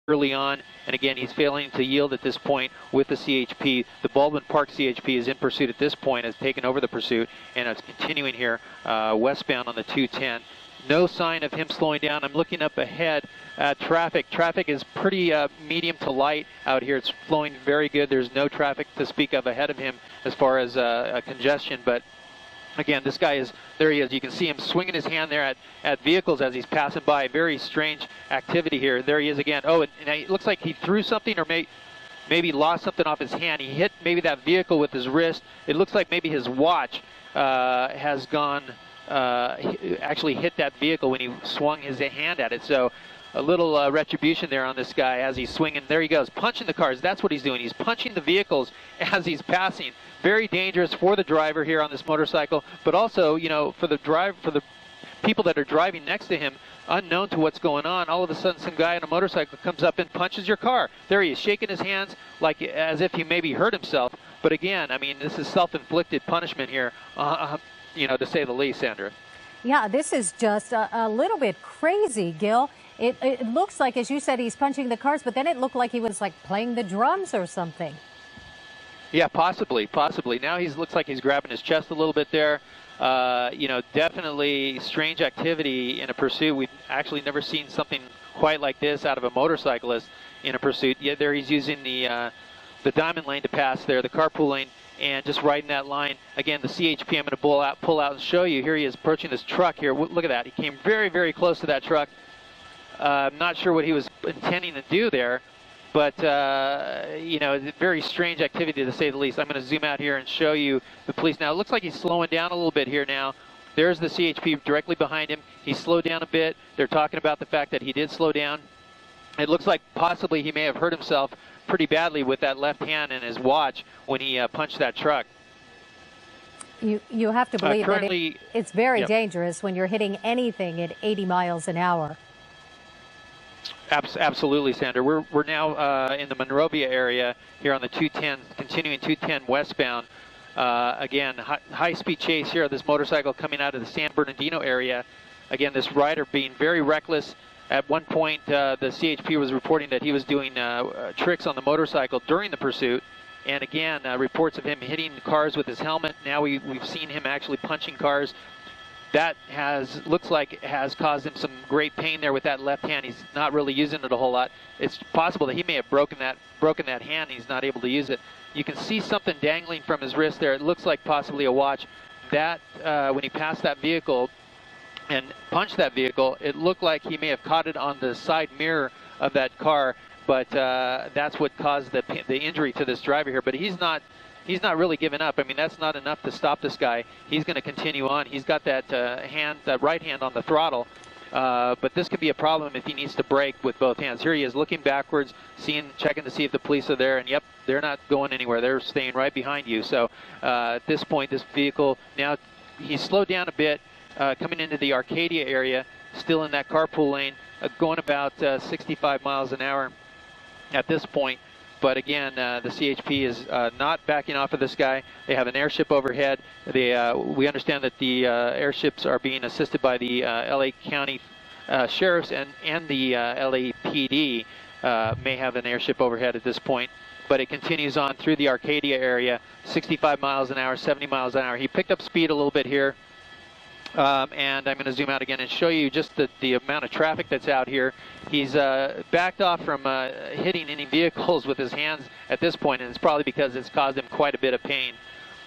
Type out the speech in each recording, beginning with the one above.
early on, and again, he's failing to yield at this point with the CHP. The Baldwin Park CHP is in pursuit at this point, has taken over the pursuit, and it's continuing here westbound on the 210. No sign of him slowing down. I'm looking up ahead at traffic. Traffic is pretty medium to light out here. It's flowing very good. There's no traffic to speak of ahead of him as far as congestion, but again, this guy is, there he is. You can see him swinging his hand there at vehicles as he's passing by. Very strange activity here. There he is again. Oh, and it looks like he threw something or maybe lost something off his hand. He hit maybe that vehicle with his wrist. It looks like maybe his watch has gone, actually hit that vehicle when he swung his hand at it. So a little retribution there on this guy as he's swinging. There he goes, punching the cars. That's what he's doing. He's punching the vehicles as he's passing. Very dangerous for the driver here on this motorcycle, but also, you know, for the people that are driving next to him, unknown to what's going on. All of a sudden, some guy on a motorcycle comes up and punches your car. There he is, shaking his hands like as if he maybe hurt himself. But again, I mean, this is self-inflicted punishment here, you know, to say the least, Sandra. Yeah, this is just a little bit crazy, Gil. It looks like, as you said, he's punching the cars, but then it looked like he was like playing the drums or something. Yeah, possibly. Now he looks like he's grabbing his chest a little bit there. You know, definitely strange activity in a pursuit. We've actually never seen something quite like this out of a motorcyclist in a pursuit. Yeah, there he's using the diamond lane to pass there, the carpool lane, and just riding that line. Again, the CHP, I'm going to pull out and show you. Here he is approaching this truck here. Look at that. He came very, very close to that truck. I'm not sure what he was intending to do there, but, you know, very strange activity to say the least. I'm going to zoom out here and show you the police. Now, it looks like he's slowing down a little bit here now. There's the CHP directly behind him. He slowed down a bit. They're talking about the fact that he did slow down. It looks like possibly he may have hurt himself pretty badly with that left hand and his watch when he punched that truck. You have to believe that it's very yep. dangerous when you're hitting anything at 80 miles an hour. Absolutely, Sandra. We're now in the Monrovia area here on the 210, continuing 210 westbound. Again, high-speed chase here of this motorcycle coming out of the San Bernardino area. Again, this rider being very reckless. At one point, the CHP was reporting that he was doing tricks on the motorcycle during the pursuit. And again, reports of him hitting cars with his helmet. Now we've seen him actually punching cars. That looks like it has caused him some great pain there with that left hand. He's not really using it a whole lot. It's possible that he may have broken that hand. He's not able to use it. You can see something dangling from his wrist there. It looks like possibly a watch. That when he passed that vehicle and punched that vehicle, it looked like he may have caught it on the side mirror of that car. But that's what caused the injury to this driver here. But he's not really giving up. I mean, that's not enough to stop this guy. He's going to continue on. He's got that that right hand on the throttle. But this could be a problem if he needs to brake with both hands. Here he is looking backwards, checking to see if the police are there. And yep, they're not going anywhere. They're staying right behind you. So at this point, this vehicle, now he's slowed down a bit, coming into the Arcadia area, still in that carpool lane, going about 65 miles an hour at this point. But again, the CHP is not backing off of this guy. They have an airship overhead. We understand that the airships are being assisted by the LA County sheriffs and the LAPD may have an airship overhead at this point. But it continues on through the Arcadia area, 65 miles an hour, 70 miles an hour. He picked up speed a little bit here. And I'm going to zoom out again and show you just the amount of traffic that's out here. He's backed off from hitting any vehicles with his hands at this point, and it's probably because it's caused him quite a bit of pain.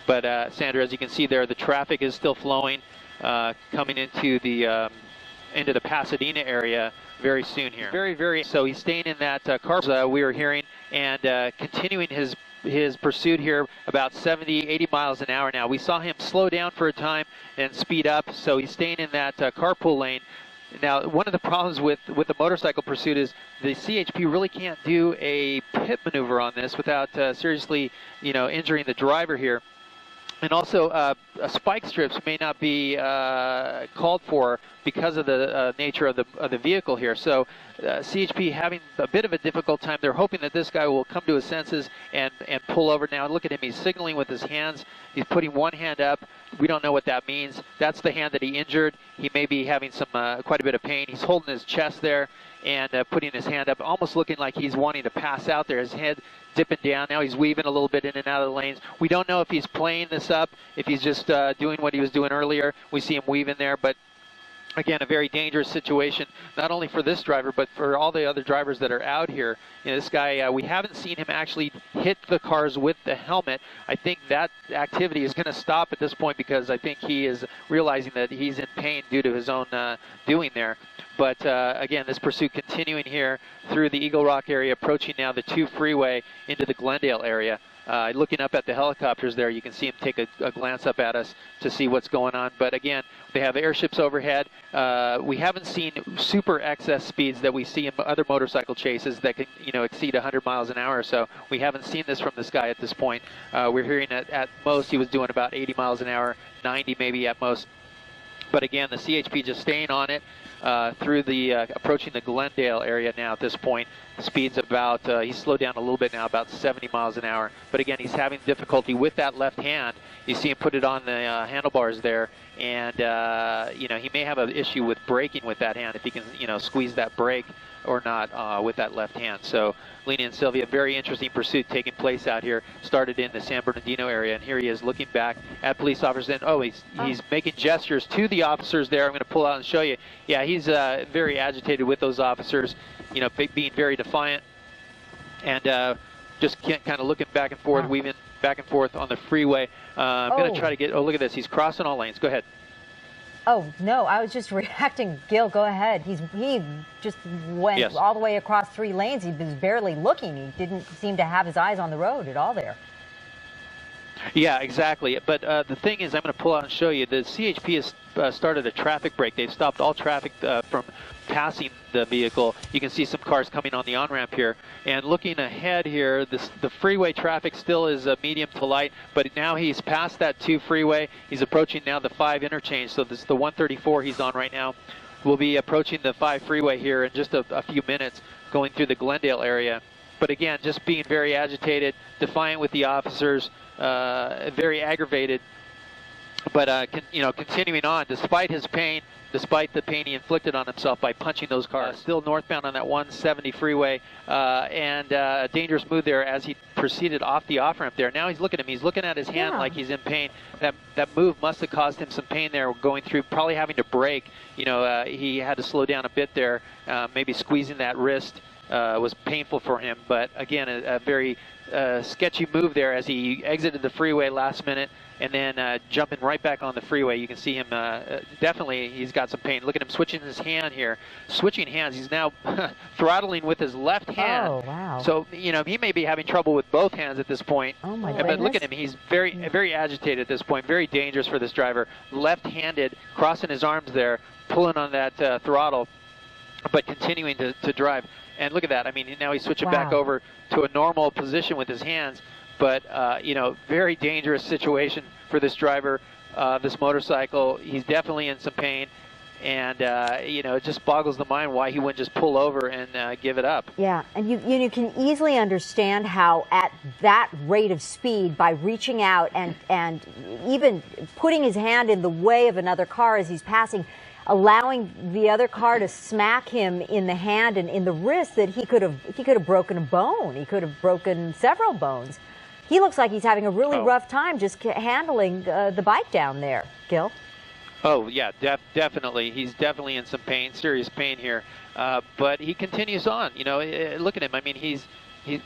But Sandra, as you can see there, the traffic is still flowing, coming into the Pasadena area very soon here. So he's staying in that car we were hearing and continuing his pursuit here about 70, 80 miles an hour now. We saw him slow down for a time and speed up, so he's staying in that carpool lane. Now, one of the problems with the motorcycle pursuit is the CHP really can't do a pit maneuver on this without seriously, you know, injuring the driver here. And also, spike strips may not be called for because of the nature of the vehicle here. So CHP having a bit of a difficult time. They're hoping that this guy will come to his senses and pull over. Now look at him. He's signaling with his hands. He's putting one hand up, we don't know what that means. That's the hand that he injured. He may be having some quite a bit of pain. He's holding his chest there and putting his hand up, almost looking like he's wanting to pass out there. His head dipping down. Now he's weaving a little bit in and out of the lanes. We don't know if he's playing this up, if he's just doing what he was doing earlier. We see him weaving there, but again, a very dangerous situation, not only for this driver, but for all the other drivers that are out here. You know, this guy, we haven't seen him actually hit the cars with the helmet. I think that activity is going to stop at this point because I think he is realizing that he's in pain due to his own doing there. But again, this pursuit continuing here through the Eagle Rock area, approaching now the 2 freeway into the Glendale area. Looking up at the helicopters there, you can see him take a glance up at us to see what's going on. But again, they have airships overhead. We haven't seen super excess speeds that we see in other motorcycle chases that can, you know, exceed 100 miles an hour or so. We haven't seen this from this guy at this point. We're hearing that at most he was doing about 80 miles an hour, 90 maybe at most. But again, the CHP just staying on it through the approaching the Glendale area now at this point. The speed's about, he's slowed down a little bit now, about 70 miles an hour. But again, he's having difficulty with that left hand. You see him put it on the handlebars there. And, you know, he may have an issue with braking with that hand if he can, you know, squeeze that brake or not with that left hand. So, Lena and Sylvia, very interesting pursuit taking place out here. Started in the San Bernardino area, and here he is looking back at police officers. And oh, he's making gestures to the officers there. I'm going to pull out and show you. Yeah, he's very agitated with those officers, you know, being very defiant, and just kind of looking back and forth, weaving back and forth on the freeway. I'm going to try to get. Oh, look at this. He's crossing all lanes. Go ahead. Oh, no, I was just reacting. Gil, go ahead. He just went all the way across 3 lanes. He was barely looking. He didn't seem to have his eyes on the road at all there. Yeah, exactly. But the thing is, I'm going to pull out and show you, the CHP has started a traffic break. They've stopped all traffic from passing the vehicle. You can see some cars coming on the on-ramp here. And looking ahead here, the freeway traffic still is medium to light, but now he's past that 2 freeway. He's approaching now the 5 interchange, so this is the 134 he's on right now. We'll be approaching the 5 freeway here in just a few minutes, going through the Glendale area. But again, just being very agitated, defiant with the officers, very aggravated, but you know, continuing on despite his pain, despite the pain he inflicted on himself by punching those cars. Still northbound on that 170 freeway, and a dangerous move there as he proceeded off the off-ramp there. Now he's looking at him. He's looking at his hand like he's in pain. That move must have caused him some pain there, going through, probably having to brake. You know, he had to slow down a bit there, maybe squeezing that wrist. Was painful for him, but again, a very sketchy move there as he exited the freeway last minute and then jumping right back on the freeway. You can see him, definitely he's got some pain. Look at him switching his hand here. Switching hands, he's now throttling with his left hand. Oh, wow. So, you know, he may be having trouble with both hands at this point. Oh, my goodness. But look at him, he's very agitated at this point, very dangerous for this driver. Left-handed, crossing his arms there, pulling on that throttle, but continuing to drive. And look at that. I mean, now he's switching back over to a normal position with his hands. But, you know, very dangerous situation for this driver, this motorcycle. He's definitely in some pain. And, you know, it just boggles the mind why he wouldn't just pull over and give it up. Yeah, and you can easily understand how at that rate of speed, by reaching out and even putting his hand in the way of another car as he's passing, allowing the other car to smack him in the hand and in the wrist, that he could have broken a bone. He could have broken several bones. He looks like he's having a really rough time just handling the bike down there, Gil. Oh, yeah, definitely. He's definitely in some pain, serious pain here. But he continues on. You know, look at him. I mean,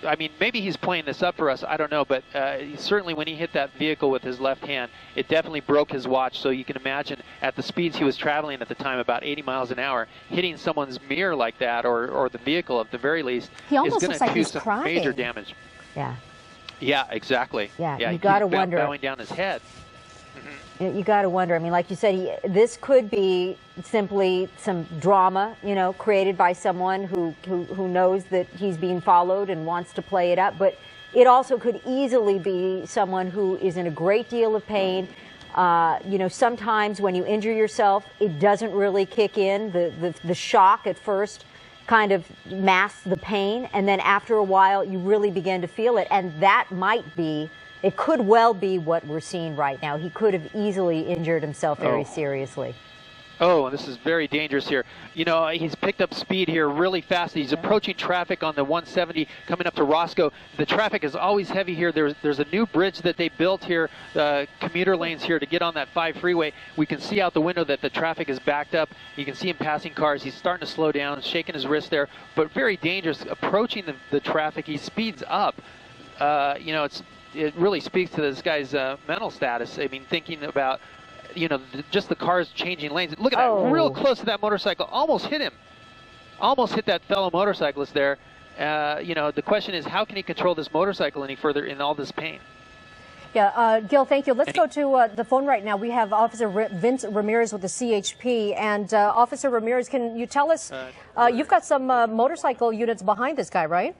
I mean, maybe he's playing this up for us. I don't know. But certainly when he hit that vehicle with his left hand, it definitely broke his watch. So you can imagine at the speeds he was traveling at the time, about 80 miles an hour, hitting someone's mirror like that, or the vehicle at the very least, he almost is going to do some crying. major damage. Yeah. Yeah, exactly. Yeah, you got to wonder. Bowing down his head. You got to wonder. I mean, like you said, this could be simply some drama, you know, created by someone who knows that he's being followed and wants to play it up. But it also could easily be someone who is in a great deal of pain. You know, sometimes when you injure yourself, it doesn't really kick in. The shock at first kind of masks the pain, and then after a while, you really begin to feel it. And that might be it could well be what we're seeing right now. He could have easily injured himself very seriously. Oh, this is very dangerous here. You know, he's picked up speed here really fast. He's approaching traffic on the 170 coming up to Roscoe. The traffic is always heavy here. There's a new bridge that they built here, commuter lanes here to get on that 5 freeway. We can see out the window that the traffic is backed up. You can see him passing cars. He's starting to slow down, shaking his wrist there, but very dangerous. Approaching the traffic, he speeds up. You know, it really speaks to this guy's mental status. I mean, thinking about, you know, just the cars changing lanes. Look at that, real close to that motorcycle. Almost hit him. Almost hit that fellow motorcyclist there. You know, the question is, how can he control this motorcycle any further in all this pain? Yeah, Gil, thank you. Let's go to the phone right now. We have Officer Vince Ramirez with the CHP. And Officer Ramirez, can you tell us, you've got some motorcycle units behind this guy, right?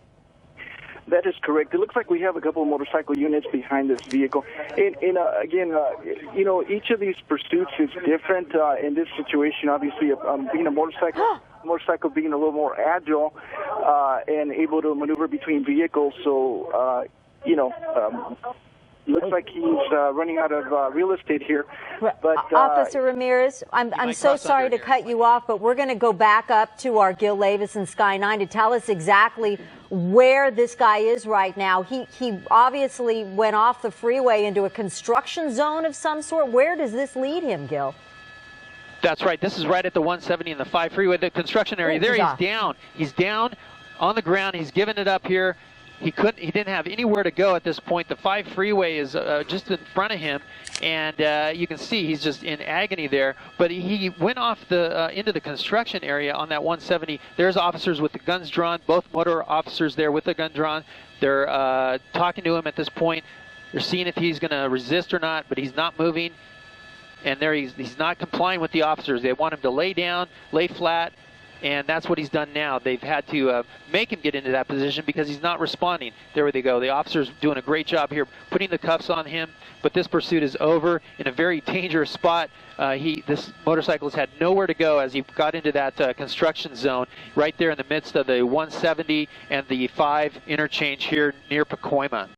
That is correct. It looks like we have a couple of motorcycle units behind this vehicle. Again, you know, each of these pursuits is different. In this situation, obviously, being a motorcycle being a little more agile and able to maneuver between vehicles. So, you know, looks like he's running out of real estate here. But Officer Ramirez, I'm so sorry to cut you off, but we're going to go back up to our Gil Levis and Sky 9 to tell us exactly where this guy is right now. He obviously went off the freeway into a construction zone of some sort. Where does this lead him, Gil? That's right. This is right at the 170 and the 5 freeway, the construction area. There he's down. He's down on the ground. He's given it up here. He didn't have anywhere to go at this point. The 5 freeway is just in front of him, and you can see he's just in agony there. But he went off into the construction area on that 170. There's officers with the guns drawn, both motor officers there with the gun drawn. They're talking to him at this point. They're seeing if he's going to resist or not, but he's not moving. And there he's not complying with the officers. They want him to lay down, lay flat. And that's what he's done now. They've had to make him get into that position because he's not responding. There they go. The officer's doing a great job here putting the cuffs on him. But this pursuit is over in a very dangerous spot. This motorcyclist had nowhere to go as he got into that construction zone right there in the midst of the 170 and the 5 interchange here near Pacoima.